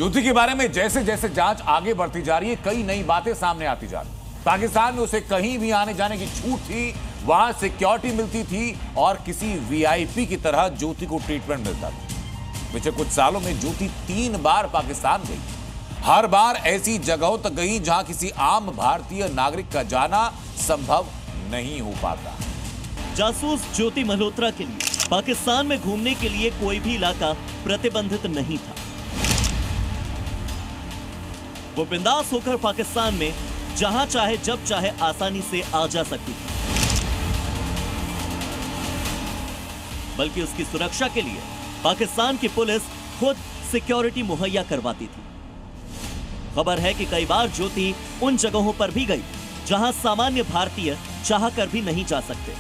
ज्योति के बारे में जैसे जैसे जांच आगे बढ़ती जा रही है, कई नई बातें सामने आती जा रही। पाकिस्तान में उसे कहीं भी आने जाने की छूट थी, वहां सिक्योरिटी मिलती थी और किसी वीआईपी की तरह ज्योति को ट्रीटमेंट मिलता था। पिछले कुछ सालों में ज्योति 3 बार पाकिस्तान गई। हर बार ऐसी जगहों तक गई जहां किसी आम भारतीय नागरिक का जाना संभव नहीं हो पाता। जासूस ज्योति मल्होत्रा के लिए पाकिस्तान में घूमने के लिए कोई भी इलाका प्रतिबंधित नहीं था। वो बिंदास होकर पाकिस्तान में जहां चाहे जब चाहे आसानी से आ जा सकती थी। बल्कि उसकी सुरक्षा के लिए पाकिस्तान की पुलिस खुद सिक्योरिटी मुहैया करवाती थी। खबर है कि कई बार ज्योति उन जगहों पर भी गई जहां सामान्य भारतीय चाहकर भी नहीं जा सकते।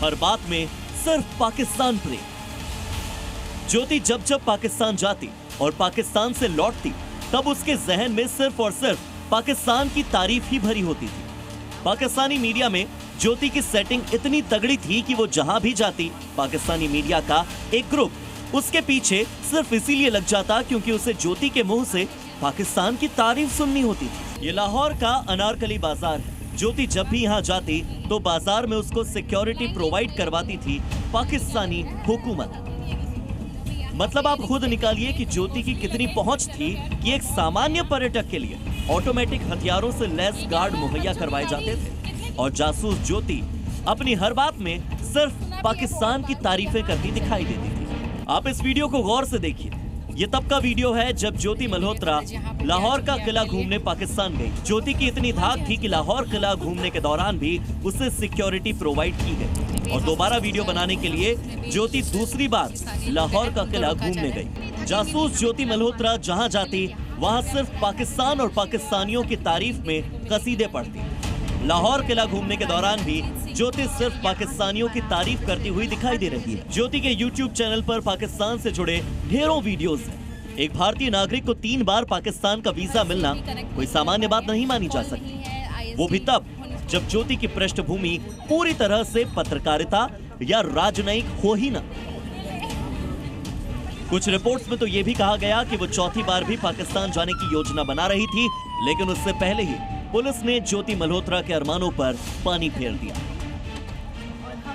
हर बात में सिर्फ पाकिस्तान प्रेम। ज्योति जब जब पाकिस्तान जाती और पाकिस्तान से लौटती, तब उसके जहन में सिर्फ और सिर्फ पाकिस्तान की तारीफ ही भरी होती थी। पाकिस्तानी मीडिया में ज्योति की सेटिंग इतनी तगड़ी थी कि वो जहां भी जाती, पाकिस्तानी मीडिया का एक ग्रुप उसके पीछे सिर्फ इसीलिए लग जाता क्योंकि उसे ज्योति के मुंह से पाकिस्तान की तारीफ सुननी होती थी। ये लाहौर का अनारकली बाजार है। ज्योति जब भी यहाँ जाती तो बाजार में उसको सिक्योरिटी प्रोवाइड करवाती थी पाकिस्तानी हुकूमत। मतलब आप खुद निकालिए कि ज्योति की कितनी पहुंच थी कि एक सामान्य पर्यटक के लिए ऑटोमेटिक हथियारों से लैस गार्ड मुहैया करवाए जाते थे और जासूस ज्योति अपनी हर बात में सिर्फ पाकिस्तान की तारीफें करती दिखाई देती थी। आप इस वीडियो को गौर से देखिए। ये तब का वीडियो है जब ज्योति मल्होत्रा लाहौर का किला घूमने पाकिस्तान गई। ज्योति की इतनी धाक थी कि लाहौर किला घूमने के दौरान भी उसे सिक्योरिटी प्रोवाइड की गई और दोबारा वीडियो बनाने के लिए ज्योति दूसरी बार लाहौर का किला घूमने गई। जासूस ज्योति मल्होत्रा जहां जाती वहां सिर्फ पाकिस्तान और पाकिस्तानियों की तारीफ में कसीदे पढ़ती। लाहौर किला घूमने के दौरान भी ज्योति सिर्फ पाकिस्तानियों की तारीफ करती हुई दिखाई दे रही है। ज्योति के YouTube चैनल पर पाकिस्तान से जुड़े ढेरों वीडियोस हैं। एक भारतीय नागरिक को 3 बार पाकिस्तान का वीजा मिलना कोई सामान्य बात नहीं मानी जा सकती, वो भी तब जब ज्योति की पृष्ठभूमि पूरी तरह से पत्रकारिता या राजनयिक हो ही ना। कुछ रिपोर्ट्स में तो यह भी कहा गया कि वो चौथी बार भी पाकिस्तान जाने की योजना बना रही थी, लेकिन उससे पहले ही पुलिस ने ज्योति मल्होत्रा के अरमानों पर पानी फेर दिया।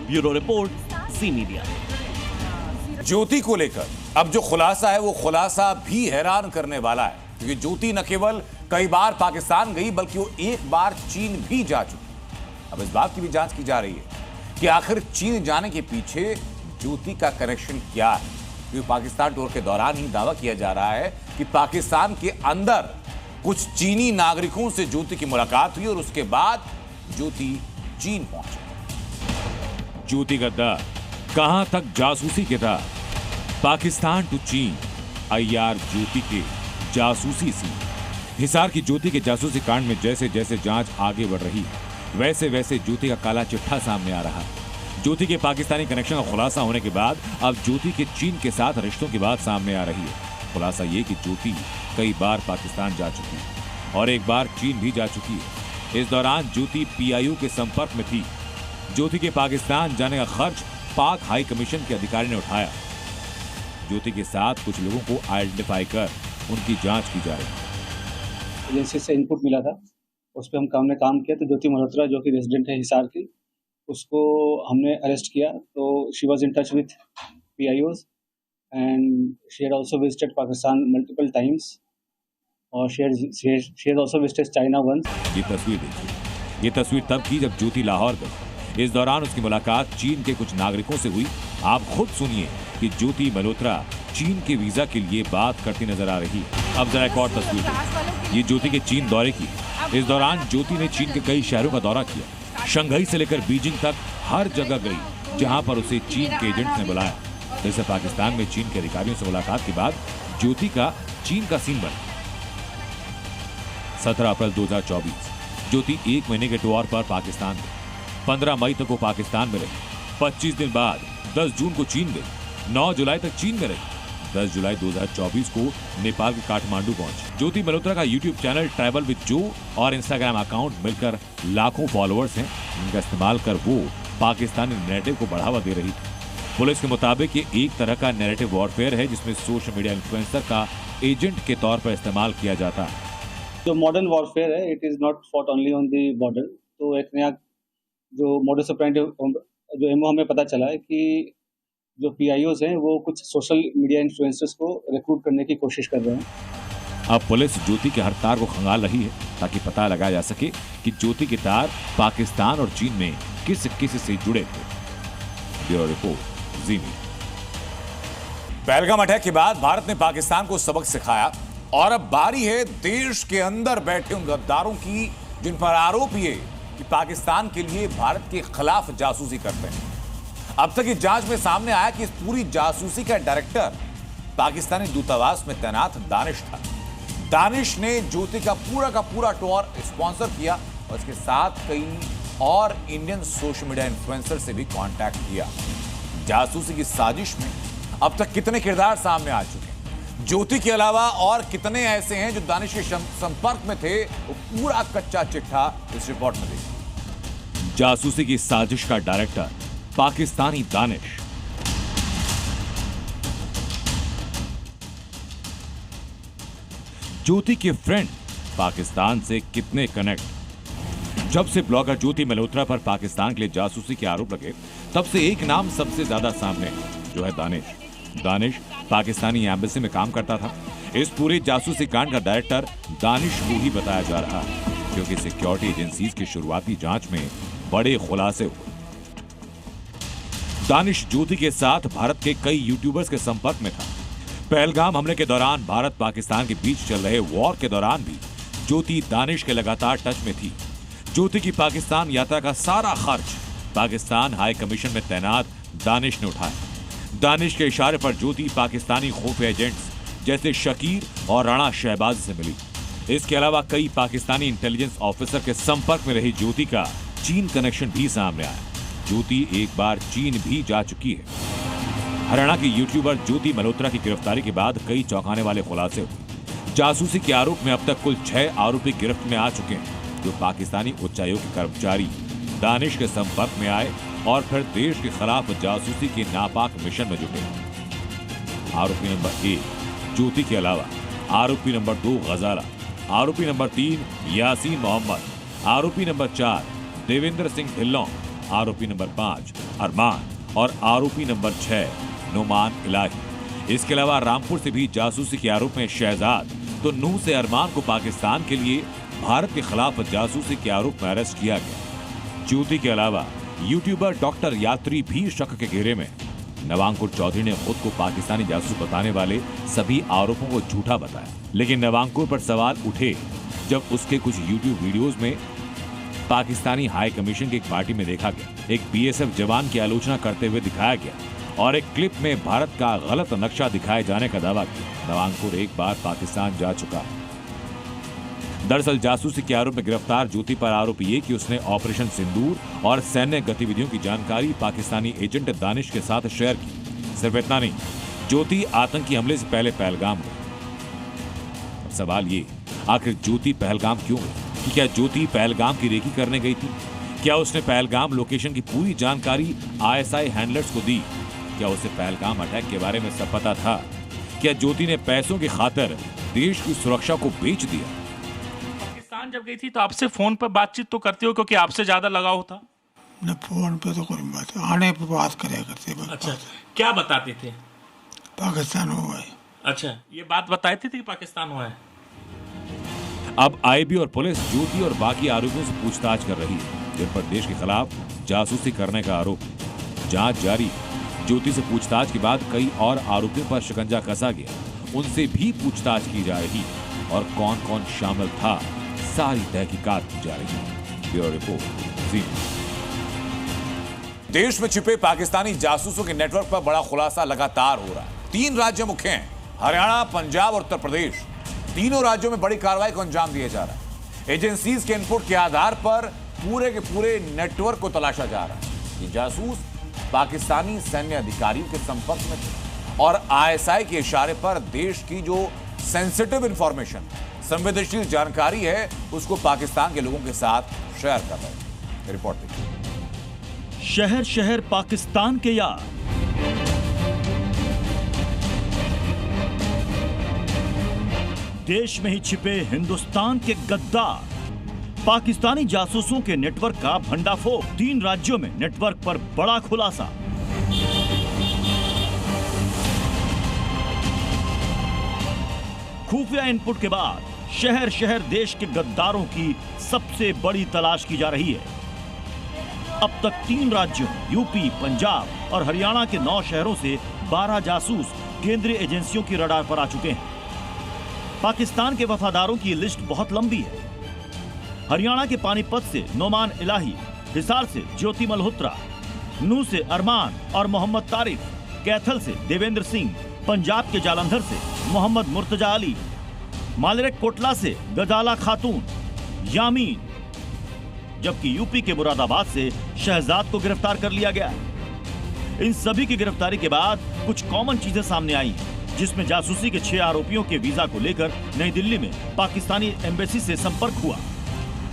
Bureau report, C media. ज्योति को लेकर अब जो खुलासा है वो खुलासा भी हैरान करने वाला है, क्योंकि ज्योति न केवल कई बार पाकिस्तान गई बल्कि वो एक बार चीन भी जा चुकी। अब इस बात की भी जांच की जा रही है कि आखिर चीन जाने के पीछे ज्योति का कनेक्शन क्या है, क्योंकि पाकिस्तान टूर के दौरान ही दावा किया जा रहा है कि पाकिस्तान के अंदर कुछ चीनी नागरिकों से ज्योति की मुलाकात हुई और उसके बाद ज्योति चीन पहुंची। ज्योति का दर कहां तक जासूसी के था, पाकिस्तान टू चीन, अय्यार ज्योति के जासूसी सी। हिसार की ज्योति के जासूसी कांड में जैसे जैसे जांच आगे बढ़ रही है, वैसे वैसे ज्योति का काला चिट्ठा सामने आ रहा है। ज्योति के पाकिस्तानी कनेक्शन का खुलासा होने के बाद अब ज्योति के चीन के साथ रिश्तों की बात सामने आ रही है। खुलासा ये कि ज्योति कई बार पाकिस्तान जा चुकी है और एक बार चीन भी जा चुकी है। इस दौरान ज्योति PIO के संपर्क में थी। ज्योति के पाकिस्तान जाने का खर्च पाक हाई कमीशन के अधिकारी ने उठाया। ज्योति के साथ कुछ लोगों को आइडेंटिफाई कर उनकी जांच की जा रही है। एजेंसी से इनपुट मिला था, उस पर हमने काम किया। तो ज्योति मल्होत्रा जो कि रेजिडेंट है हिसार की, उसको हमने अरेस्ट किया। तो she was in touch with PIOs and she had also visited Pakistan multiple times और she had also visited China once। ये तस्वीर देखिए, ये तस्वीर तब की जब ज्योति लाहौर गई। इस दौरान उसकी मुलाकात चीन के कुछ नागरिकों से हुई। आप खुद सुनिए कि ज्योति मल्होत्रा चीन के वीजा के लिए बात करती नजर आ रही है। अब जरा एक और तस्वीर देखिए, ये ज्योति के चीन दौरे की। इस दौरान ज्योति ने चीन के कई शहरों का दौरा किया। शंघाई से लेकर बीजिंग तक हर जगह गई जहां पर उसे चीन के एजेंट्स ने बुलाया। जैसे पाकिस्तान में चीन के अधिकारियों से मुलाकात के बाद ज्योति का चीन का सीन बना। 17 अप्रैल 2024 ज्योति 1 महीने के टूर पर पाकिस्तान गई। 15 मई तक वो पाकिस्तान में रही। 25 दिन बाद 10 जून को चीन गई। 9 जुलाई तक चीन में रही। 10 जुलाई 2024 को नेपाल के काठमांडू पहुंची। ज्योति मल्होत्रा का YouTube चैनल ट्रैवल विद जो और Instagram अकाउंट मिलकर लाखों फॉलोअर्स हैं, जिनका इस्तेमाल कर वो पाकिस्तानी नैरेटिव को बढ़ावा दे रही थी। पुलिस के मुताबिक ये एक तरह का नैरेटिव वॉरफेयर है जिसमें सोशल मीडिया इन्फ्लुएंसर का एजेंट के तौर पर इस्तेमाल किया जाता है। जो मॉडर्न वॉरफेयर है, it is not fought only on the border. तो एक नया जो मॉडस ऑपरेंडी जो एमओ हमें पता चला है कि जो पीआईओज हैं वो कुछ सोशल मीडिया इन्फ्लुएंसर्स को रिक्रूट करने की कोशिश कर रहे हैं। अब पुलिस ज्योति के हर तार को खंगाल रही है ताकि पता लगाया जा सके कि ज्योति के तार पाकिस्तान और चीन में किस किस से जुड़े थे। ब्यूरो रिपोर्ट, जी मीडिया। पहलगाम अटैक के बाद भारत ने पाकिस्तान को सबक सिखाया और अब बारी है देश के अंदर बैठे उन गद्दारों की जिन पर आरोप ये कि पाकिस्तान के लिए भारत के खिलाफ जासूसी करते हैं। अब तक इस जांच में सामने आया कि इस पूरी जासूसी का डायरेक्टर पाकिस्तानी दूतावास में तैनात दानिश था। दानिश ने ज्योति का पूरा टूर स्पॉन्सर किया और इसके साथ कई और इंडियन सोशल मीडिया इन्फ्लुएंसर से भी कांटेक्ट किया। जासूसी की साजिश में अब तक कितने किरदार सामने आ चुके हैं, ज्योति के अलावा और कितने ऐसे हैं जो दानिश के संपर्क में थे, वो पूरा कच्चा चिट्ठा इस रिपोर्ट में देखिए। जासूसी की साजिश का डायरेक्टर पाकिस्तानी दानिश। ज्योति के फ्रेंड पाकिस्तान से कितने कनेक्ट। जब से ब्लॉगर ज्योति मल्होत्रा पर पाकिस्तान के लिए जासूसी के आरोप लगे तब से एक नाम सबसे ज्यादा सामने जो है दानिश। दानिश पाकिस्तानी एम्बेसी में काम करता था। इस पूरे जासूसी कांड का डायरेक्टर दानिश को ही बताया जा रहा है क्योंकि सिक्योरिटी एजेंसीज की शुरुआती जांच में बड़े खुलासे हुए। दानिश ज्योति के साथ भारत के कई यूट्यूबर्स के संपर्क में था। पहलगाम हमले के दौरान भारत पाकिस्तान के बीच चल रहे वॉर के दौरान भी ज्योति दानिश के लगातार टच में थी। ज्योति की पाकिस्तान यात्रा का सारा खर्च पाकिस्तान हाई कमीशन में तैनात दानिश ने उठाया। दानिश के इशारे पर ज्योति पाकिस्तानी खुफिया एजेंट्स जैसे शकीर और राणा शहबाज से मिली। इसके अलावा कई पाकिस्तानी इंटेलिजेंस ऑफिसर के संपर्क में रही ज्योति का चीन कनेक्शन भी सामने आया। ज्योति एक बार चीन भी जा चुकी है। हरियाणा की यूट्यूबर ज्योति मल्होत्रा की गिरफ्तारी के बाद कई चौंकाने वाले खुलासे हुए। जासूसी के आरोप में अब तक कुल 6 आरोपी गिरफ्त में आ चुके हैं जो पाकिस्तानी उच्चायोग के कर्मचारी दानिश के संपर्क में आए और फिर देश के खिलाफ जासूसी के नापाक मिशन में जुटे। आरोपी नंबर 1 ज्योति के अलावा आरोपी नंबर 2 गजाला, आरोपी नंबर 3 यासीन मोहम्मद, आरोपी नंबर 4 देवेंद्र सिंह ढिल्लों, आरोपी नंबर 5 अरमान और आरोपी नंबर 6 नुमान इलाही। इसके अलावा रामपुर से भी जासूसी के आरोप में शहजाद तो नूह से अरमान को पाकिस्तान के लिए भारत के खिलाफ जासूसी के आरोप में अरेस्ट किया गया। ज्योति के अलावा यूट्यूबर डॉक्टर यात्री भी शक के घेरे में। नवांकुर चौधरी ने खुद को पाकिस्तानी जासूस बताने वाले सभी आरोपों को झूठा बताया, लेकिन नवांकुर पर सवाल उठे जब उसके कुछ यूट्यूब वीडियोस में पाकिस्तानी हाई कमीशन की एक पार्टी में देखा गया। एक बीएसएफ जवान की आलोचना करते हुए दिखाया गया और एक क्लिप में भारत का गलत नक्शा दिखाए जाने का दावा किया। नवांकुर एक बार पाकिस्तान जा चुका है। दरअसल जासूसी के आरोप में गिरफ्तार ज्योति पर आरोप ये कि उसने ऑपरेशन सिंदूर और सैन्य गतिविधियों की जानकारी पाकिस्तानी एजेंट दानिश के साथ शेयर की। सिर्फ इतना नहीं, ज्योति आतंकी हमले से पहले पहलगाम गई। अब सवाल ये, आखिर ज्योति पहलगाम क्यों गई? कि क्या ज्योति पहलगाम की रेकी करने गई थी? क्या उसने पहलगाम लोकेशन की पूरी जानकारी आईएसआई हैंडलर्स को दी? क्या उसे पहलगाम अटैक के बारे में सब पता था? क्या ज्योति ने पैसों की खातिर देश की सुरक्षा को बेच दिया? पाकिस्तान जब गई थी तो आपसे फोन पर बातचीत तो करते हो क्योंकि आपसे ज्यादा लगाव था? न फोन पे तो कोई बात, आने पे बात करे करते बस। अच्छा, क्या बताते थे? पाकिस्तान हुआ है। अच्छा, ये बात बताए थे कि पाकिस्तान हुआ है। अब आईबी और पुलिस ज्योति और बाकी आरोपियों से पूछताछ कर रही है जिन पर देश के खिलाफ जासूसी करने का आरोप। जांच जारी। ज्योति से पूछताछ के बाद कई और आरोपियों पर शिकंजा कसा गया, उनसे भी पूछताछ की जा रही और कौन कौन शामिल था सारी तहकीकात की जा रही है। ब्यूरो रिपोर्ट, जी। देश में छिपे पाकिस्तानी जासूसों के नेटवर्क पर बड़ा खुलासा लगातार हो रहा है। 3 राज्य मुख्य हैं, हरियाणा, पंजाब और उत्तर प्रदेश। तीनों राज्यों में बड़ी कार्रवाई को अंजाम दिया जा रहा है। एजेंसीज के इनपुट के आधार पर पूरे के पूरे नेटवर्क को तलाशा जा रहा है। ये जासूस पाकिस्तानी सैन्य अधिकारियों के संपर्क में थे और आईएसआई के इशारे पर देश की जो सेंसिटिव इंफॉर्मेशन, संवेदनशील जानकारी है, उसको पाकिस्तान के लोगों के साथ शेयर कर रहे हैं। रिपोर्ट देखिए। शहर शहर पाकिस्तान के यार। देश में ही छिपे हिंदुस्तान के गद्दार, पाकिस्तानी जासूसों के नेटवर्क का भंडाफोड़। 3 राज्यों में नेटवर्क पर बड़ा खुलासा। खुफिया इनपुट के बाद शहर शहर देश के गद्दारों की सबसे बड़ी तलाश की जा रही है। अब तक 3 राज्यों यूपी, पंजाब और हरियाणा के 9 शहरों से 12 जासूस केंद्रीय एजेंसियों की रडार पर आ चुके हैं। पाकिस्तान के वफादारों की लिस्ट बहुत लंबी है। हरियाणा के पानीपत से नोमान इलाही, हिसार से ज्योति मल्होत्रा, नू से अरमान और मोहम्मद तारिक, कैथल से देवेंद्र सिंह, पंजाब के जालंधर से मोहम्मद मुर्तजा अली, मालरेक कोटला से गजाला खातून, यामीन, जबकि यूपी के मुरादाबाद से शहजाद को गिरफ्तार कर लिया गया। इन सभी की गिरफ्तारी के बाद कुछ कॉमन चीजें सामने आई, जिसमें जासूसी के 6 आरोपियों के वीजा को लेकर नई दिल्ली में पाकिस्तानी एम्बेसी से संपर्क हुआ।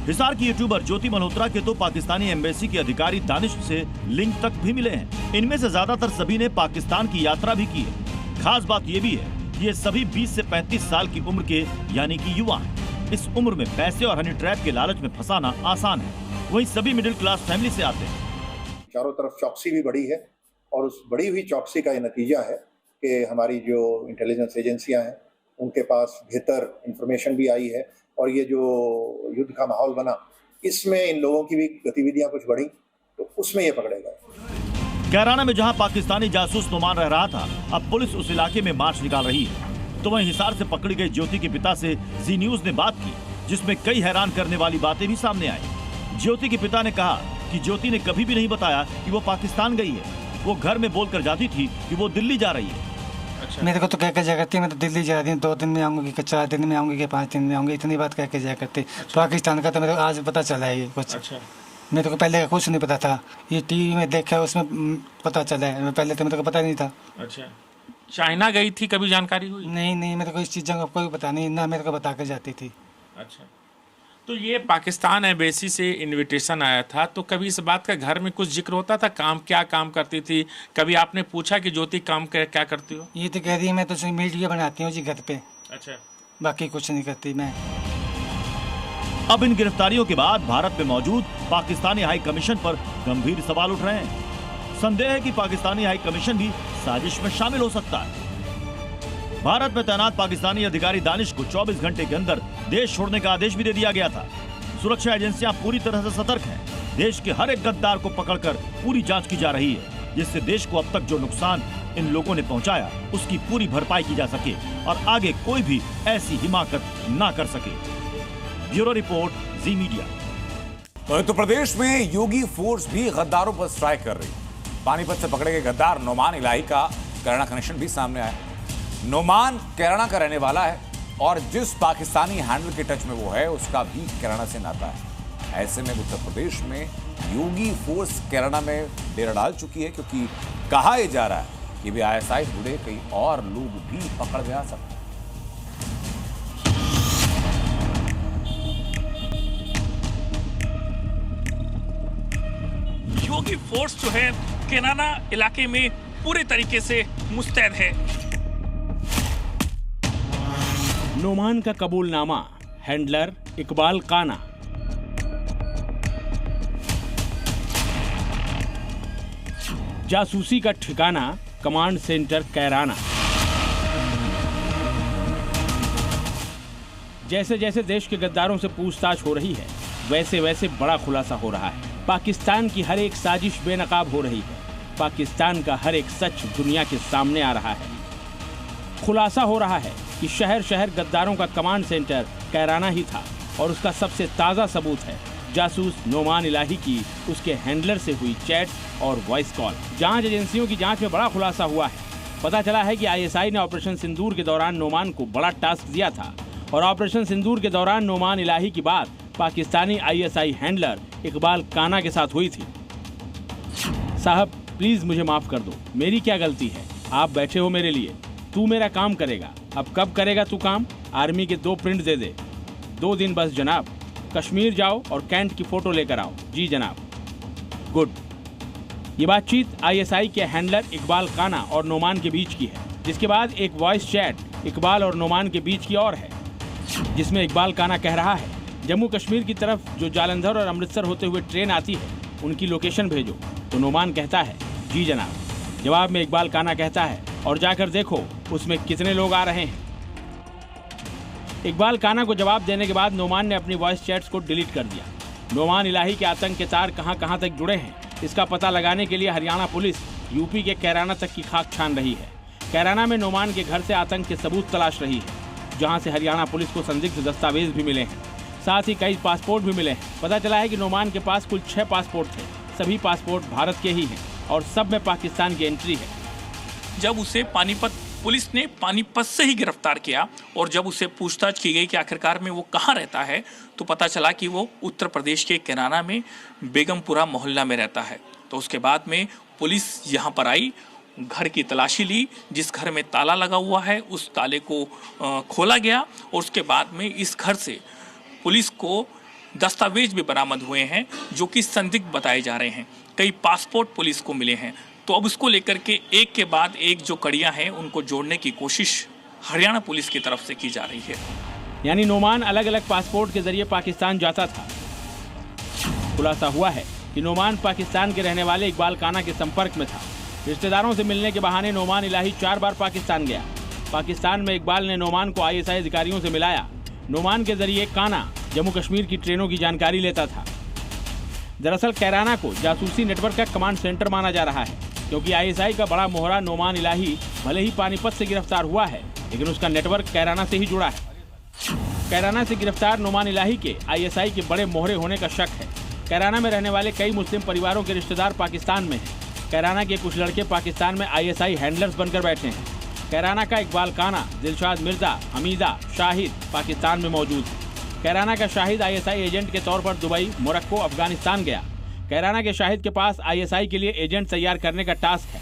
हिसार की यूट्यूबर ज्योति मल्होत्रा के तो पाकिस्तानी एम्बेसी के अधिकारी दानिश से लिंक तक भी मिले हैं। इनमें से ज्यादातर सभी ने पाकिस्तान की यात्रा भी की है। खास बात यह भी है, ये सभी 20 से 35 साल की उम्र के यानी कि युवा हैं। इस उम्र में पैसे और हनी ट्रैप के लालच में फंसाना आसान है। वहीं सभी मिडिल क्लास फैमिली से आते हैं। चारों तरफ चौकसी भी बढ़ी है और उस बढ़ी हुई चौकसी का ये नतीजा है कि हमारी जो इंटेलिजेंस एजेंसियां हैं उनके पास बेहतर इंफॉर्मेशन भी आई है और ये जो युद्ध का माहौल बना, इसमें इन लोगों की भी गतिविधियां कुछ बढ़ी, तो उसमें ये पकड़े गए। कैराना में जहां पाकिस्तानी जासूस नुमान रह रहा था, अब पुलिस उस इलाके में मार्च निकाल रही है। तो वहीं हिसार से पकड़ी गई ज्योति के पिता से जी न्यूज ने बात की, जिसमें कई हैरान करने वाली बातें भी सामने आई। ज्योति के पिता ने कहा कि ज्योति ने कभी भी नहीं बताया कि वो पाकिस्तान गई है। वो घर में बोलकर जाती थी कि वो दिल्ली जा रही है। अच्छा। मेरे को तो कह के जाया करती, मैं तो दिल्ली जा रही हूँ, 2 दिन में आऊँगी कि 4 दिन में आऊँगी कि 5 दिन में आऊँगी, इतनी बात कह के जाया करती। अच्छा। पाकिस्तान का तो मेरे को आज पता चला है ये कुछ। अच्छा। मेरे को पहले कुछ नहीं पता था, ये टीवी में देखा उसमें पता चला है, पहले तो मेरे को पता नहीं था। अच्छा, चाइना गई थी, कभी जानकारी हुई? नहीं, मेरे को इस चीज़ों का कोई पता नहीं, ना मेरे को बता कर जाती थी। अच्छा, तो ये पाकिस्तान एम्बेसी से इनविटेशन आया था, तो कभी इस बात का घर में कुछ जिक्र होता था? क्या काम करती थी? कभी आपने पूछा कि ज्योति काम क्या करती हो? ये तो कह रही है मैं तो मीडिया बनाती हूँ जी घर पे। अच्छा, बाकी कुछ नहीं करती मैं। अब इन गिरफ्तारियों के बाद भारत में मौजूद पाकिस्तानी हाई कमीशन पर गंभीर सवाल उठ रहे हैं। संदेह है कि पाकिस्तानी हाई कमीशन भी साजिश में शामिल हो सकता है। भारत में तैनात पाकिस्तानी अधिकारी दानिश को 24 घंटे के अंदर देश छोड़ने का आदेश भी दे दिया गया था। सुरक्षा एजेंसियां पूरी तरह से सतर्क हैं। देश के हर एक गद्दार को पकड़कर पूरी जांच की जा रही है, जिससे देश को अब तक जो नुकसान इन लोगों ने पहुंचाया उसकी पूरी भरपाई की जा सके और आगे कोई भी ऐसी हिमाकत ना कर सके। ब्यूरो रिपोर्ट, जी मीडिया। उत्तर प्रदेश में योगी फोर्स भी गद्दारों पर स्ट्राइक कर रही है। पानीपत से पकड़े गए गद्दार नोमान इलाही का कैराना कनेक्शन भी सामने आया। नोमान कैराना का रहने वाला है और जिस पाकिस्तानी हैंडल के टच में वो है उसका भी कैराना से नाता है। ऐसे में उत्तर प्रदेश में योगी फोर्स कैराना में डेरा डाल चुकी है, क्योंकि कहा यह जा रहा है कि वे ISI से जुड़े कई और लोग भी पकड़ में आ सकते हैं। योगी फोर्स जो है कैराना इलाके में पूरे तरीके से मुस्तैद है। नोमान का कबूलनामा, हैंडलर इकबाल काना। जासूसी का ठिकाना, कमांड सेंटर कैराना। जैसे जैसे देश के गद्दारों से पूछताछ हो रही है, वैसे वैसे बड़ा खुलासा हो रहा है। पाकिस्तान की हर एक साजिश बेनकाब हो रही है। पाकिस्तान का हर एक सच दुनिया के सामने आ रहा है। खुलासा हो रहा है कि शहर शहर गद्दारों का कमांड सेंटर कैराना ही था और उसका सबसे ताज़ा सबूत है जासूस नोमान इलाही की उसके हैंडलर से हुई चैट और वॉइस कॉल। जांच एजेंसियों की जांच में बड़ा खुलासा हुआ है। पता चला है कि ISI ने ऑपरेशन सिंदूर के दौरान नोमान को बड़ा टास्क दिया था और ऑपरेशन सिंदूर के दौरान नोमान इलाही की बात पाकिस्तानी ISI हैंडलर इकबाल काना के साथ हुई थी। साहब प्लीज मुझे माफ कर दो, मेरी क्या गलती है? आप बैठे हो मेरे लिए, तू मेरा काम करेगा। अब कब करेगा तू काम? आर्मी के 2 प्रिंट दे दे। 2 दिन बस जनाब। कश्मीर जाओ और कैंट की फोटो लेकर आओ। जी जनाब। गुड। ये बातचीत ISI के हैंडलर इकबाल काना और नोमान के बीच की है, जिसके बाद एक वॉइस चैट इकबाल और नोमान के बीच की और है। जिसमें इकबाल काना कह रहा है जम्मू कश्मीर की तरफ जो जालंधर और अमृतसर होते हुए ट्रेन आती है उनकी लोकेशन भेजो। तो नोमान कहता है जी जनाब। जवाब में इकबाल काना कहता है और जाकर देखो उसमें कितने लोग आ रहे हैं। इकबाल काना को जवाब देने के बाद नोमान ने अपनी वॉइस चैट्स को डिलीट कर दिया। नोमान इलाही के आतंक के तार कहां तक जुड़े हैं इसका पता लगाने के लिए हरियाणा पुलिस यूपी के कैराना तक की खाक छान रही है। कैराना में नोमान के घर से आतंक के सबूत तलाश रही है, जहां से हरियाणा पुलिस को संदिग्ध दस्तावेज भी मिले हैं, साथ ही कई पासपोर्ट भी मिले हैं। पता चला है कि नोमान के पास कुल 6 पासपोर्ट थे। सभी पासपोर्ट भारत के ही हैं और सब में पाकिस्तान की एंट्री है। जब उसे पुलिस ने पानीपत से ही गिरफ्तार किया और जब उसे पूछताछ की गई कि आखिरकार में वो कहाँ रहता है, तो पता चला कि वो उत्तर प्रदेश के कैराना में बेगमपुरा मोहल्ला में रहता है। तो उसके बाद में पुलिस यहाँ पर आई, घर की तलाशी ली। जिस घर में ताला लगा हुआ है उस ताले को खोला गया और उसके बाद में इस घर से पुलिस को दस्तावेज भी बरामद हुए हैं जो कि संदिग्ध बताए जा रहे हैं। कई पासपोर्ट पुलिस को मिले हैं। तो अब उसको लेकर के एक के बाद एक जो कड़ियां हैं उनको जोड़ने की कोशिश हरियाणा पुलिस की तरफ से की जा रही है। यानी नोमान अलग अलग पासपोर्ट के जरिए पाकिस्तान जाता था। खुलासा हुआ है कि नोमान पाकिस्तान के रहने वाले इकबाल काना के संपर्क में था। रिश्तेदारों से मिलने के बहाने नोमान इलाही 4 बार पाकिस्तान गया। पाकिस्तान में इकबाल ने नोमान को ISI अधिकारियों से मिलाया। नोमान के जरिए काना जम्मू कश्मीर की ट्रेनों की जानकारी लेता था। दरअसल कैराना को जासूसी नेटवर्क का कमांड सेंटर माना जा रहा है, क्योंकि ISI का बड़ा मोहरा नोमान इलाही भले ही पानीपत से गिरफ्तार हुआ है, लेकिन उसका नेटवर्क कैराना से ही जुड़ा है। कैराना से गिरफ्तार नोमान इलाही के ISI के बड़े मोहरे होने का शक है। कैराना में रहने वाले कई मुस्लिम परिवारों के रिश्तेदार पाकिस्तान में हैं। कैराना के कुछ लड़के पाकिस्तान में ISI हैंडलर्स बनकर बैठे हैं। कैराना का इकबाल काना, दिलशाद मिर्जा, हमीदा, शाहिद पाकिस्तान में मौजूद है। कैराना का शाहिद ISI एजेंट के तौर पर दुबई, मोरक्को, अफगानिस्तान गया। कैराना के शाहिद के पास ISI के लिए एजेंट तैयार करने का टास्क है।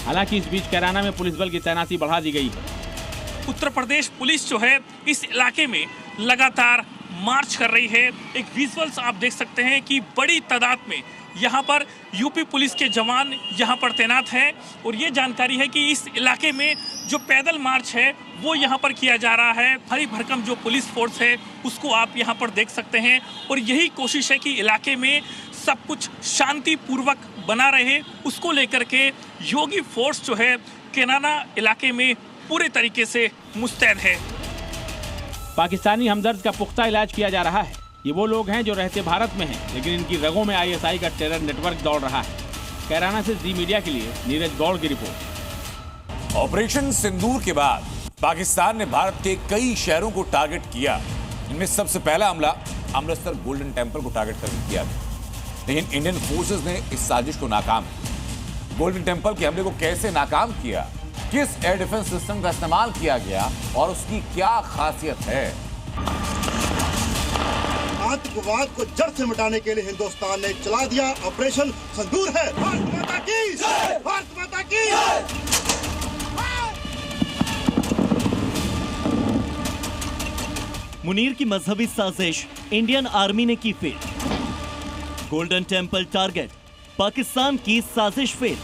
हालांकि इस बीच कैराना में पुलिस बल की तैनाती बढ़ा दी गई है। उत्तर प्रदेश पुलिस जो है इस इलाके में लगातार मार्च कर रही है। एक विजुअल्स आप देख सकते हैं कि बड़ी तादाद में यहाँ पर यूपी पुलिस के जवान यहाँ पर तैनात हैं और ये जानकारी है कि इस इलाके में जो पैदल मार्च है वो यहाँ पर किया जा रहा है। हरी भरकम जो पुलिस फोर्स है उसको आप यहाँ पर देख सकते हैं और यही कोशिश है कि इलाके में सब कुछ शांतिपूर्वक बना रहे। उसको लेकर के योगी फोर्स जो है कैराना इलाके में पूरे तरीके से मुस्तैद है। पाकिस्तानी हमदर्द का पुख्ता इलाज किया जा रहा है। ये वो लोग हैं जो रहते भारत में हैं, लेकिन इनकी रगों में ISI का टेरर नेटवर्क दौड़ रहा है। कैराना से जी मीडिया के लिए नीरज गौड़ की रिपोर्ट। ऑपरेशन सिंदूर के बाद पाकिस्तान ने भारत के कई शहरों को टारगेट किया। इनमें सबसे पहला हमला अमृतसर गोल्डन टेम्पल को टारगेट करके किया गया, लेकिन इंडियन फोर्सेस ने इस साजिश को नाकाम किया। गोल्डन टेम्पल के हमले को कैसे नाकाम किया, किस एयर डिफेंस सिस्टम का इस्तेमाल किया गया और उसकी क्या खासियत है। आतंकवाद को जड़ से मिटाने के लिए हिंदुस्तान ने चला दिया ऑपरेशन सिंदूर है। भारत माता की जय, भारत माता की जय। मुनीर की मजहबी साजिश इंडियन आर्मी ने की fail. Golden temple target, Pakistan की साजिश फेल।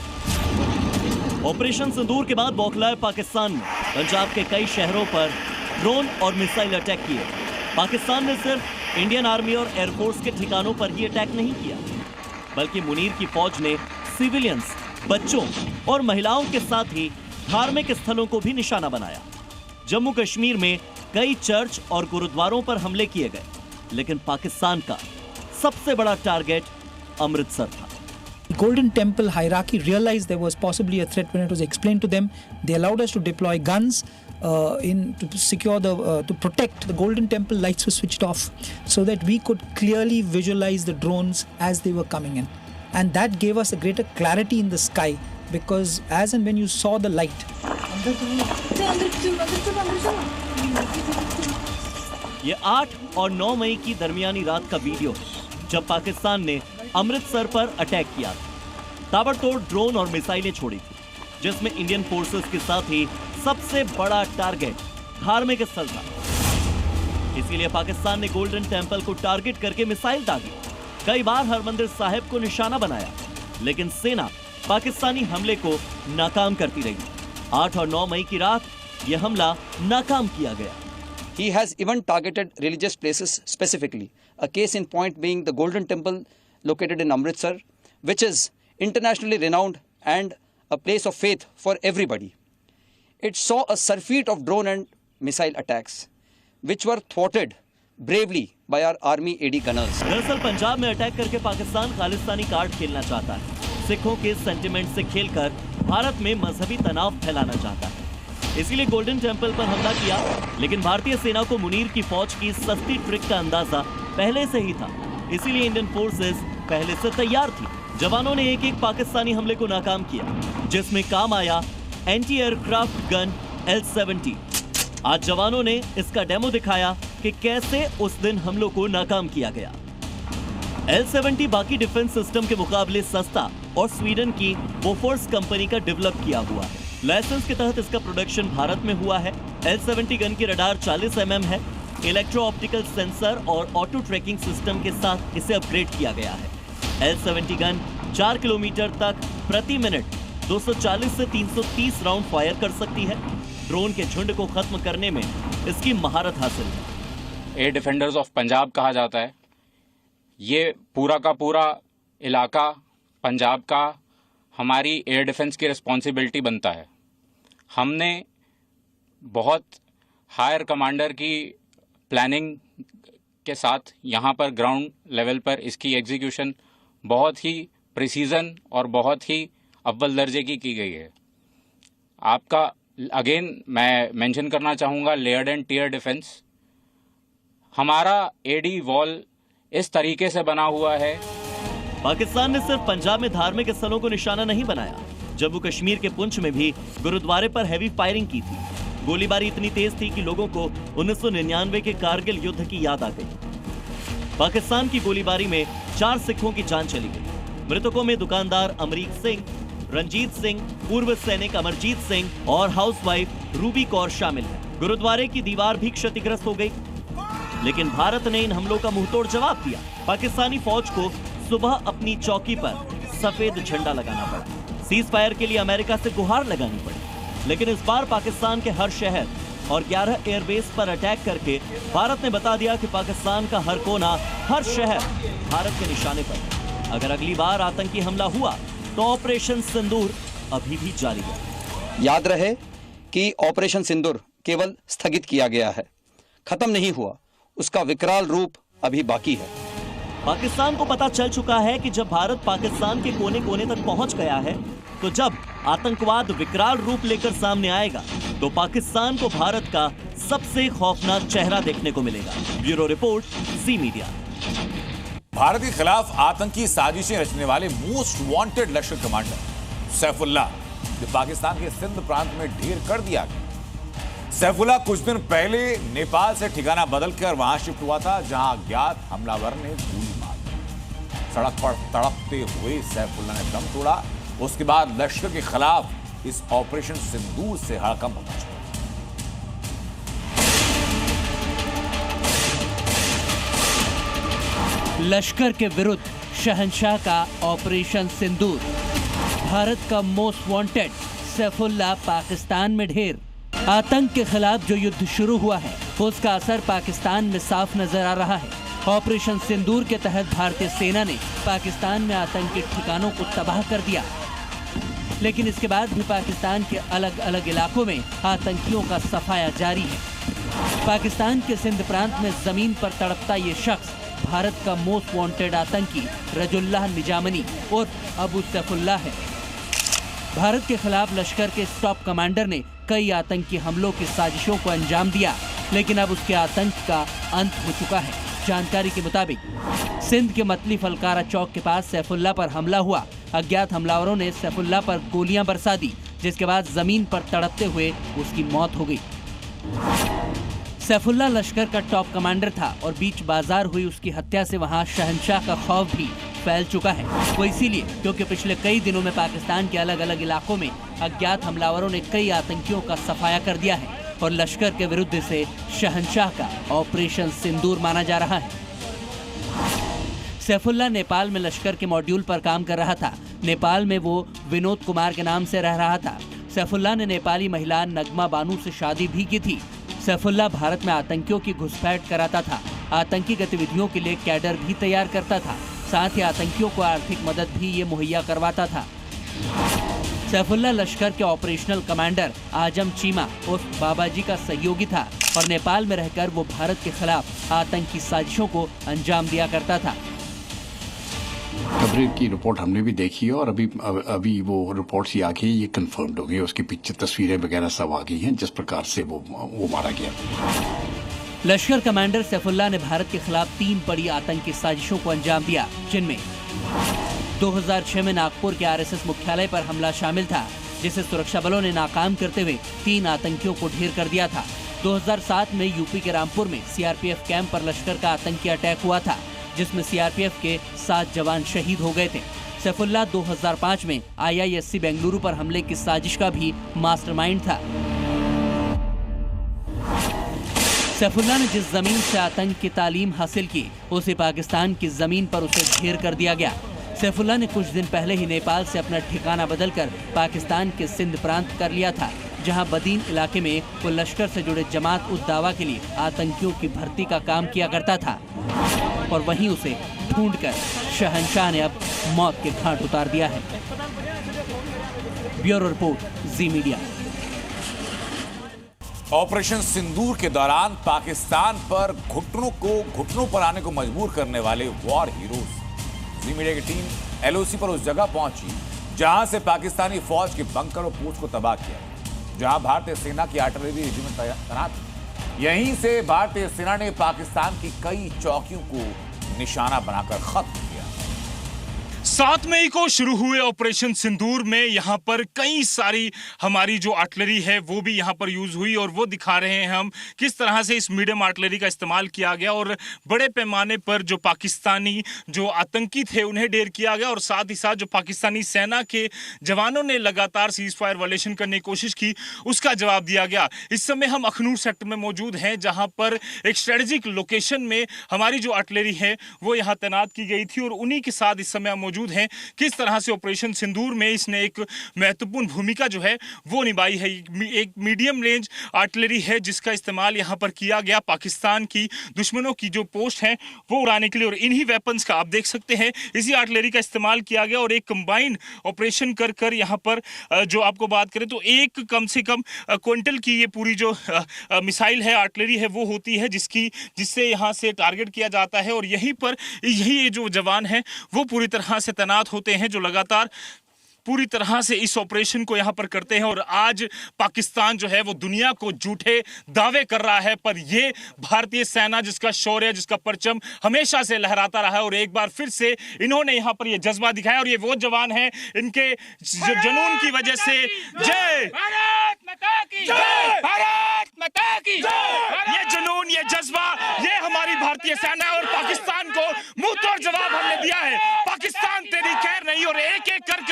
ऑपरेशन सिंदूर के बाद बौखलाए पाकिस्तान ने पंजाब के कई शहरों पर ड्रोन और मिसाइल अटैक किए। पाकिस्तान ने सिर्फ इंडियन आर्मी और एयरफोर्स के ठिकानों पर ही अटैक नहीं किया, बल्कि मुनीर की फौज ने सिविलियंस, बच्चों और महिलाओं के साथ ही धार्मिक स्थलों को भी निशाना बनाया। जम्मू कश्मीर में कई चर्च और गुरुद्वारों पर हमले किए गए, लेकिन पाकिस्तान का सबसे बड़ा टारगेट अमृतसर था। Golden Temple hierarchy realized there was possibly a threat when it was explained to them. They allowed us to deploy guns to secure to protect the Golden Temple. Lights were switched off so that we could clearly visualize the drones as they were coming in, and that gave us a greater clarity in the sky, because as and when you saw the light, ये 8 और 9 मई की दरमियानी रात का video है, जब पाकिस्तान ने अमृतसर पर attack किया था। ताबड़तोड़ ड्रोन और मिसाइलें छोड़ी थी, जिसमें इंडियन फोर्सेस के साथ ही सबसे बड़ा टारगेट धार्मिक स्थल था। इसीलिए पाकिस्तान ने गोल्डन टेम्पल को टारगेट करके मिसाइल दागी। कई बार हरमंदिर साहिब को निशाना बनाया, लेकिन सेना पाकिस्तानी हमले को नाकाम करती रही। 8 और 9 मई की रात यह हमला नाकाम किया गया। He has even targeted religious places specifically. A case in point being the Golden Temple located in Amritsar, which is internationally renowned and a place of faith for everybody. It saw a surfeit of drone and missile attacks, which were thwarted bravely by our army AD gunners. दरअसल पंजाब में attack करके Pakistan Khalistani card खेलना चाहता है। सिखों के sentiment से खेलकर भारत में मजहबी तनाव फैलाना चाहता है। इसीलिए गोल्डन टेम्पल पर हमला किया, लेकिन भारतीय सेना को मुनीर की फौज की सस्ती ट्रिक का अंदाजा पहले से ही था। इसीलिए इंडियन फोर्सेस पहले से तैयार थी। जवानों ने एक एक पाकिस्तानी हमले को नाकाम किया, जिसमें काम आया एंटी एयरक्राफ्ट गन L-70। आज जवानों ने इसका डेमो दिखाया कि कैसे उस दिन हमलों को नाकाम किया गया। L-70 बाकी डिफेंस सिस्टम के मुकाबले सस्ता और स्वीडन की बोफोर्स कंपनी का डेवलप किया हुआ है। लाइसेंस के तहत इसका प्रोडक्शन भारत में हुआ है। L-70 गन की रडार 40 mm है। इलेक्ट्रो ऑप्टिकल सेंसर और ऑटो ट्रैकिंग सिस्टम के साथ इसे अपग्रेड किया गया है। L-70 गन 4 किलोमीटर तक प्रति मिनट 240 से 330 राउंड फायर कर सकती है। ड्रोन के झुंड को खत्म करने में इसकी महारत हासिल है। एयर डिफेंडर्स ऑफ पंजाब कहा जाता है। ये पूरा का पूरा इलाका पंजाब का हमारी एयर डिफेंस की रिस्पॉन्सिबिलिटी बनता है। हमने बहुत हायर कमांडर की प्लानिंग के साथ यहाँ पर ग्राउंड लेवल पर इसकी एग्जीक्यूशन बहुत ही प्रिसीजन और बहुत ही अव्वल दर्जे की गई है। आपका अगेन मैं मेंशन करना चाहूँगा लेयर्ड एंड टियर डिफेंस। हमारा एडी वॉल इस तरीके से बना हुआ है। पाकिस्तान ने सिर्फ पंजाब में धार्मिक स्थलों को निशाना नहीं बनाया, जम्मू कश्मीर के पुंछ में भी गुरुद्वारे पर हैवी फायरिंग की थी। गोलीबारी इतनी तेज थी कि लोगों को 1999 के कारगिल युद्ध की याद आ गई। पाकिस्तान की गोलीबारी में 4 सिखों की जान चली गई। मृतकों में दुकानदार अमरीक सिंह, रंजीत सिंह, पूर्व सैनिक अमरजीत सिंह और हाउसवाइफ रूबी कौर शामिल है। गुरुद्वारे की दीवार भी क्षतिग्रस्त हो गई, लेकिन भारत ने इन हमलों का मुंहतोड़ जवाब दिया। पाकिस्तानी फौज को सुबह अपनी चौकी पर सफेद झंडा लगाना पड़ा। सीज फायर के लिए अमेरिका से गुहार लगानी पड़ी, लेकिन इस बार पाकिस्तान के हर शहर और 11 एयरबेस पर अटैक करके भारत ने बता दिया कि पाकिस्तान का हर कोना, हर शहर भारत के निशाने पर। अगर अगली बार आतंकी हमला हुआ तो ऑपरेशन सिंदूर अभी भी जारी है। याद रहे कि ऑपरेशन सिंदूर केवल स्थगित किया गया है, खत्म नहीं हुआ। उसका विकराल रूप अभी बाकी है। पाकिस्तान को पता चल चुका है कि जब भारत पाकिस्तान के कोने कोने तक पहुंच गया है, तो जब आतंकवाद विकराल रूप लेकर सामने आएगा, तो पाकिस्तान को भारत का सबसे खौफनाक चेहरा देखने को मिलेगा। ब्यूरो रिपोर्ट, ज़ी मीडिया। भारत के खिलाफ आतंकी साजिशें रचने वाले मोस्ट वांटेड लश्कर कमांडर सैफुल्लाह, जो पाकिस्तान के सिंध प्रांत में ढेर कर दिया गया। सैफुल्लाह कुछ दिन पहले नेपाल से ठिकाना बदलकर वहां शिफ्ट हुआ था, जहां अज्ञात हमलावर ने गोली मार दी। सड़क पर तड़पते हुए सैफुल्लाह ने दम तोड़ा। उसके बाद लश्कर के खिलाफ इस ऑपरेशन सिंदूर से हड़कंप मच गया। लश्कर के विरुद्ध शहंशाह का ऑपरेशन सिंदूर। भारत का मोस्ट वांटेड सैफुल्लाह पाकिस्तान में ढेर। आतंक के खिलाफ जो युद्ध शुरू हुआ है, उसका असर पाकिस्तान में साफ नजर आ रहा है। ऑपरेशन सिंदूर के तहत भारतीय सेना ने पाकिस्तान में आतंकी ठिकानों को तबाह कर दिया, लेकिन इसके बाद भी पाकिस्तान के अलग अलग इलाकों में आतंकियों का सफाया जारी है। पाकिस्तान के सिंध प्रांत में जमीन पर तड़पता ये शख्स भारत का मोस्ट वांटेड आतंकी रजुल्लाह निजामनी और अबू सैफुल्लाह है। भारत के खिलाफ लश्कर के टॉप कमांडर ने कई आतंकी हमलों की साजिशों को अंजाम दिया, लेकिन अब उसके आतंक का अंत हो चुका है। जानकारी के मुताबिक सिंध के मतली फलकारा चौक के पास सैफुल्लाह पर हमला हुआ। अज्ञात हमलावरों ने सैफुल्लाह पर गोलियां बरसा दी, जिसके बाद जमीन पर तड़पते हुए उसकी मौत हो गई। सैफुल्लाह लश्कर का टॉप कमांडर था और बीच बाजार हुई उसकी हत्या से वहां शहंशाह का खौफ भी फैल चुका है। वो इसीलिए क्योंकि पिछले कई दिनों में पाकिस्तान के अलग अलग इलाकों में अज्ञात हमलावरों ने कई आतंकियों का सफाया कर दिया है और लश्कर के विरुद्ध इसे शहंशाह का ऑपरेशन सिंदूर माना जा रहा है। सैफुल्लाह नेपाल में लश्कर के मॉड्यूल पर काम कर रहा था। नेपाल में वो विनोद कुमार के नाम से रह रहा था। सैफुल्लाह ने नेपाली महिला नगमा बानू से शादी भी की थी। सैफुल्लाह भारत में आतंकियों की घुसपैठ कराता था, आतंकी गतिविधियों के लिए कैडर भी तैयार करता था, साथ ही आतंकियों को आर्थिक मदद भी ये मुहैया करवाता था। सैफुल्लाह लश्कर के ऑपरेशनल कमांडर आजम चीमा उर्फ बाबाजी का सहयोगी था और नेपाल में रहकर वो भारत के खिलाफ आतंकी साजिशों को अंजाम दिया करता था। खबरें की रिपोर्ट हमने भी देखी है और अभी वो रिपोर्ट्स ही आ गई, ये कंफर्म्ड हो गई, उसकी पिक्चर तस्वीरें वगैरह सब आ गई हैं जिस प्रकार से वो मारा गया। लश्कर कमांडर सैफुल्लाह ने भारत के खिलाफ 3 बड़ी आतंकी साजिशों को अंजाम दिया, जिनमें 2006 में नागपुर के आरएसएस मुख्यालय पर हमला शामिल था, जिसे सुरक्षा बलों ने नाकाम करते हुए 3 आतंकियों को ढेर कर दिया था। 2007 में यूपी के रामपुर में सीआरपीएफ कैंप पर लश्कर का आतंकी अटैक हुआ था, जिसमें सीआरपीएफ के 7 जवान शहीद हो गए थे। सैफुल्लाह 2005 में आईआईएससी बेंगलुरु पर हमले की साजिश का भी मास्टरमाइंड था। सैफुल्लाह ने जिस जमीन से आतंक की तालीम हासिल की, उसे पाकिस्तान की जमीन पर उसे ढेर कर दिया गया। सैफुल्लाह ने कुछ दिन पहले ही नेपाल से अपना ठिकाना बदलकर पाकिस्तान के सिंध प्रांत कर लिया था, जहां बदीन इलाके में वो लश्कर से जुड़े जमात उद दावा के लिए आतंकियों की भर्ती का काम किया करता था और वहीं उसे ढूंढकर शहंशाह ने अब मौत के घाट उतार दिया है। ब्यूरो रिपोर्ट, जी मीडिया। ऑपरेशन सिंदूर के दौरान पाकिस्तान पर घुटनों पर आने को मजबूर करने वाले वॉर हीरोज, जी मीडिया की टीम एलओसी पर उस जगह पहुंची जहां से पाकिस्तानी फौज के बंकर और पूछ को तबाह किया, जहां भारतीय सेना की आर्टिलरी रेजिमेंट तैनात थी। यहीं से भारतीय सेना ने पाकिस्तान की कई चौकियों को निशाना बनाकर खत्म किया। 7 मई को शुरू हुए ऑपरेशन सिंदूर में यहाँ पर कई सारी हमारी जो आर्टिलरी है वो भी यहाँ पर यूज हुई और वो दिखा रहे हैं हम किस तरह से इस मीडियम आर्टिलरी का इस्तेमाल किया गया और बड़े पैमाने पर जो पाकिस्तानी जो आतंकी थे उन्हें ढेर किया गया और साथ ही साथ जो पाकिस्तानी सेना के जवानों ने लगातार सीज फायर वायलेशन करने की कोशिश की उसका जवाब दिया गया। इस समय हम अखनूर सेक्टर में मौजूद हैं जहाँ पर एक स्ट्रेटेजिक लोकेशन में हमारी जो आर्टिलरी है वो यहाँ तैनात की गई थी और उन्हीं के साथ इस समय मौजूद हैं। किस तरह से ऑपरेशन सिंदूर में इसने एक महत्वपूर्ण भूमिका जो है वो निभाई है। एक मीडियम रेंज आर्टिलरी है जिसका इस्तेमाल यहां पर किया गया पाकिस्तान की दुश्मनों की जो पोस्ट है वो उड़ाने के लिए और इन्हीं वेपन्स का आप देख सकते हैं इसी आर्टिलरी का इस्तेमाल किया गया और एक कंबाइन ऑपरेशन कर यहां पर जो आपको बात करें तो एक कम से कम क्विंटल की ये पूरी जो मिसाइल है आर्टिलरी है वो होती है जिससे यहां से टारगेट किया जाता है और यही जो जवान है वो पूरी तरह से तैनात होते हैं जो लगातार पूरी तरह से इस ऑपरेशन को यहां पर करते हैं और आज पाकिस्तान जो है वो दुनिया को झूठे दावे कर रहा है पर ये भारतीय सेना जिसका शौर्य जिसका परचम हमेशा से लहराता रहा है और एक बार फिर से इन्होंने यहां पर ये जज्बा दिखाया और ये वो जवान हैं इनके जुनून की वजह से जय भारत माता की जय, भारत माता की जय। ये जुनून ये जज्बा ये हमारी भारतीय सेना और पाकिस्तान को मुंह तोड़ जवाब हमने दिया है। पाकिस्तान तेरी खैर नहीं और एक एक कर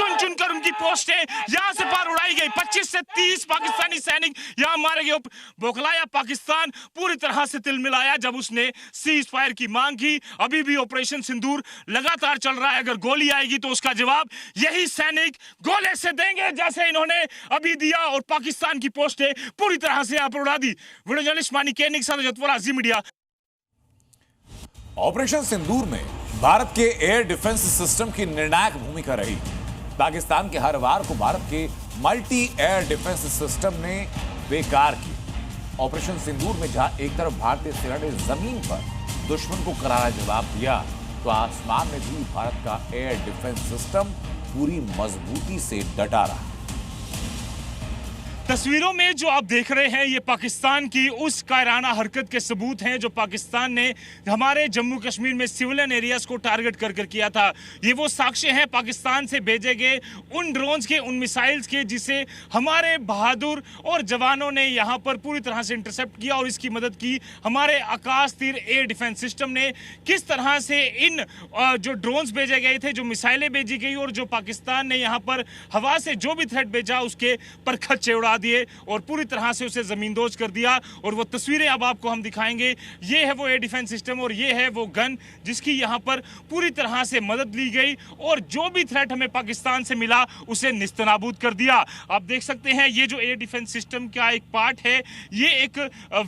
चुन कर उनकी पोस्टें यहां से पार उड़ाई गई। 25 से 30 पाकिस्तानी सैनिक यहां मारे गए। बौखलाया पाकिस्तान पूरी तरह से तिलमिलाया जब उसने सीज फायर की मांग की। अभी भी ऑपरेशन सिंदूर लगातार चल रहा है। अगर गोली आएगी तो उसका जवाब यही सैनिक गोले से देंगे जैसे इन्होंने अभी दिया और पाकिस्तान की पोस्टें पूरी तरह से यहां पर उड़ा दी। वीडियो जर्नलिस्ट मानी के साथ जतवरा, जी मीडिया। ऑपरेशन सिंदूर में भारत के एयर डिफेंस सिस्टम की निर्णायक भूमिका रही। पाकिस्तान के हर वार को भारत के मल्टी एयर डिफेंस सिस्टम ने बेकार किया। ऑपरेशन सिंदूर में जहां एक तरफ भारतीय सेना ने जमीन पर दुश्मन को करारा जवाब दिया तो आसमान में भी भारत का एयर डिफेंस सिस्टम पूरी मजबूती से डटा रहा। तस्वीरों में जो आप देख रहे हैं ये पाकिस्तान की उस कायराना हरकत के सबूत हैं जो पाकिस्तान ने हमारे जम्मू कश्मीर में सिविलियन एरियाज को टारगेट कर किया था। ये वो साक्ष्य हैं पाकिस्तान से भेजे गए उन ड्रोन्स के उन मिसाइल्स के जिसे हमारे बहादुर और जवानों ने यहाँ पर पूरी तरह से इंटरसेप्ट किया और इसकी मदद की हमारे आकाश तीर एयर डिफेंस सिस्टम ने। किस तरह से इन जो ड्रोन्स भेजे गए थे जो मिसाइलें भेजी गई और जो पाकिस्तान ने यहाँ पर हवा से जो भी थ्रेट भेजा उसके पर खच्चे उड़ा दिए और पूरी तरह से उसे जमींदोज कर दिया। और वो तस्वीरें अब आपको हम दिखाएंगे। ये है वो एयर डिफेंस सिस्टम और ये है वो गन जिसकी यहाँ पर पूरी तरह से मदद ली गई और जो भी थ्रेट हमें पाकिस्तान से मिला उसे निस्तनाबूद कर दिया। आप देख सकते हैं ये जो एयर डिफेंस सिस्टम का एक पार्ट है, ये एक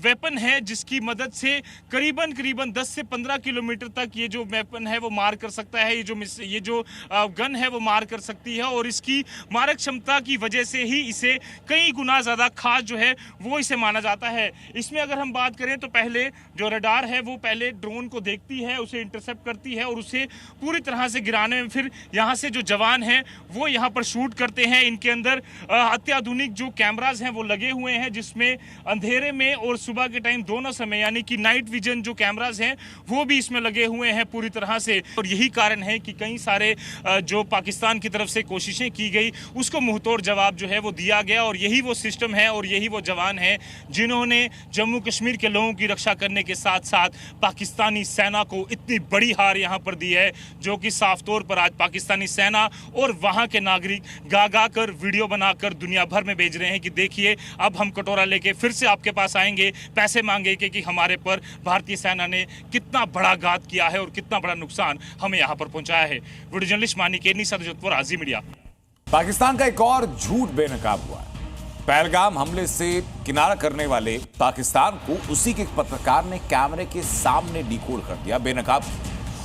वेपन है जिसकी मदद से करीबन 10 से 15 किलोमीटर तक ये जो वेपन है वो मार कर सकता है। ये जो गन है वो मार कर सकती है और इसकी मारक क्षमता की वजह से ही इसे कई गुना ज्यादा खास जो है वो इसे माना जाता है। इसमें अगर हम बात करें तो पहले जो रडार है वो पहले ड्रोन को देखती है, उसे इंटरसेप्ट करती है और उसे पूरी तरह से गिराने में फिर यहाँ से जो जवान हैं वो यहाँ पर शूट करते हैं। इनके अंदर अत्याधुनिक जो कैमराज हैं वो लगे हुए हैं जिसमें अंधेरे में और सुबह के टाइम दोनों समय यानी कि नाइट विजन जो कैमराज हैं वो भी इसमें लगे हुए हैं पूरी तरह से। और यही कारण है कि कई सारे जो पाकिस्तान की तरफ से कोशिशें की गई उसको मुंहतोड़ जवाब जो है वो दिया गया। और यही वो सिस्टम है और यही वो जवान है जिन्होंने जम्मू कश्मीर के लोगों की रक्षा करने के साथ साथ पाकिस्तानी सेना को इतनी बड़ी हार यहाँ पर दी है, जो कि साफ तौर पर आज पाकिस्तानी सेना और वहाँ के नागरिक गा गा कर वीडियो बनाकर दुनिया भर में भेज रहे हैं कि देखिए अब हम कटोरा लेके फिर से आपके पास आएंगे, पैसे मांगेंगे कि हमारे पर भारतीय सेना ने कितना बड़ा घात किया है और कितना बड़ा नुकसान हमें यहाँ पर पहुंचाया है। वीडियो जर्नलिस्ट मानी केनी सदजतपुर आजी मीडिया। पाकिस्तान का एक और झूठ बेनकाब हुआ है। पहलगाम हमले से किनारा करने वाले पाकिस्तान को उसी के एक पत्रकार ने कैमरे के सामने डिकोड कर दिया, बेनकाब,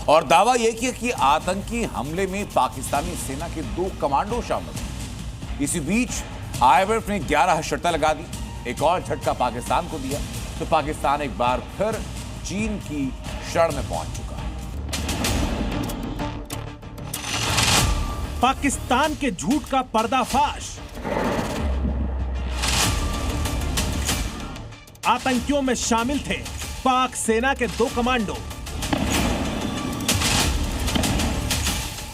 और दावा यह किया कि आतंकी हमले में पाकिस्तानी सेना के 2 कमांडो शामिल थे। इसी बीच IMF ने 11 शर्तें लगा दी, एक और झटका पाकिस्तान को दिया तो पाकिस्तान एक बार फिर चीन की शरण में पहुंच चुका है। पाकिस्तान के झूठ का पर्दाफाश। आतंकियों में शामिल थे पाक सेना के 2 कमांडो।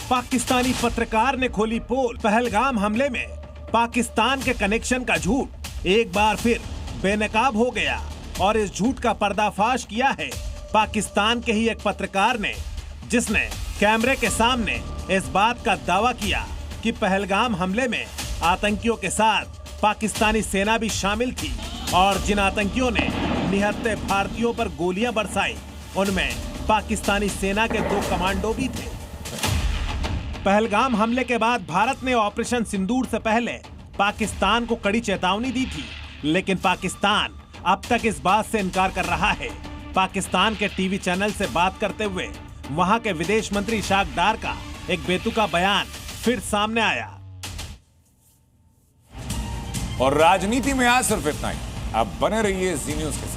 पाकिस्तानी पत्रकार ने खोली पोल। पहलगाम हमले में पाकिस्तान के कनेक्शन का झूठ एक बार फिर बेनकाब हो गया और इस झूठ का पर्दाफाश किया है पाकिस्तान के ही एक पत्रकार ने, जिसने कैमरे के सामने इस बात का दावा किया कि पहलगाम हमले में आतंकियों के साथ पाकिस्तानी सेना भी शामिल थी और जिन आतंकियों ने निहत्थे भारतीयों पर गोलियां बरसाई उनमें पाकिस्तानी सेना के 2 कमांडो भी थे। पहलगाम हमले के बाद भारत ने ऑपरेशन सिंदूर से पहले पाकिस्तान को कड़ी चेतावनी दी थी, लेकिन पाकिस्तान अब तक इस बात से इनकार कर रहा है। पाकिस्तान के टीवी चैनल से बात करते हुए वहां के विदेश मंत्री इशाक डार का एक बेतुका बयान फिर सामने आया। और राजनीति में आज सिर्फ इतना ही। अब बने रहिए जी न्यूज़ के साथ।